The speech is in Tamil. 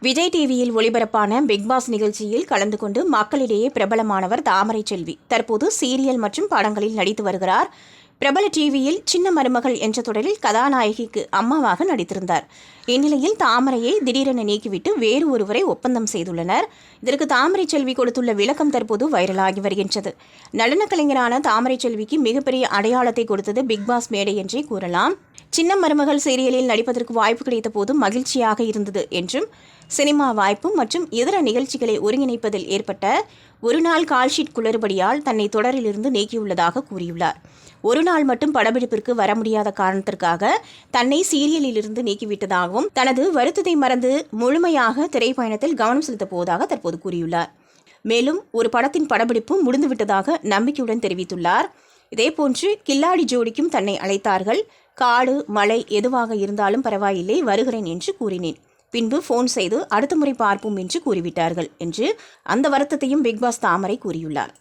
விஜய் டிவியில் ஒளிபரப்பான பிக்பாஸ் நிகழ்ச்சியில் கலந்து கொண்டு மக்களிடையே பிரபலமானவர் தாமரை செல்வி. தற்போது சீரியல் மற்றும் படங்களில் நடித்து வருகிறார். பிரபல டிவியில் சின்ன மருமகள் என்ற தொடரில் கதாநாயகிக்கு அம்மாவாக நடித்திருந்தார். இந்நிலையில் தாமரையை திடீரென நீக்கிவிட்டு வேறு ஒருவரை ஒப்பந்தம் செய்துள்ளனர். இதற்கு தாமரை செல்வி கொடுத்துள்ள விளக்கம் தற்போது வைரலாகி வருகின்றது. நடன கலைஞரான தாமரை செல்விக்கு மிகப்பெரிய அடையாளத்தை கொடுத்தது பிக்பாஸ் மேடை என்றே கூறலாம். சின்ன மருமகள் சீரியலில் நடிப்பதற்கு வாய்ப்பு கிடைத்த போது மகிழ்ச்சியாக இருந்தது என்றும், சினிமா வாய்ப்பு மற்றும் இதர நிகழ்ச்சிகளை ஒருங்கிணைப்பதில் ஏற்பட்ட ஒரு நாள் கால்ஷீட் குளறுபடியால் தன்னை தொடரிலிருந்து நீக்கியுள்ளதாக கூறியுள்ளார். ஒரு நாள் மட்டும் படப்பிடிப்பிற்கு வர முடியாத காரணத்திற்காக தன்னை சீரியலிலிருந்து நீக்கிவிட்டதாகவும், தனது வருத்தத்தை மறந்து முழுமையாக திரைப்பயணத்தில் கவனம் செலுத்தப் போவதாக தற்போது கூறியுள்ளார். மேலும் ஒரு படத்தின் படப்பிடிப்பும் முடிந்துவிட்டதாக நம்பிக்கையுடன் தெரிவித்துள்ளார். இதேபோன்று கில்லாடி ஜோடிக்கும் தன்னை அழைத்தார்கள். காடு மழை எதுவாக இருந்தாலும் பரவாயில்லை, வருகிறேன் என்று கூறினேன். பின்பு ஃபோன் செய்து அடுத்த முறை பார்ப்போம் என்று கூறிவிட்டார்கள் என்று அந்த வருத்தத்தையும் பிக்பாஸ் தாமரை கூறியுள்ளார்.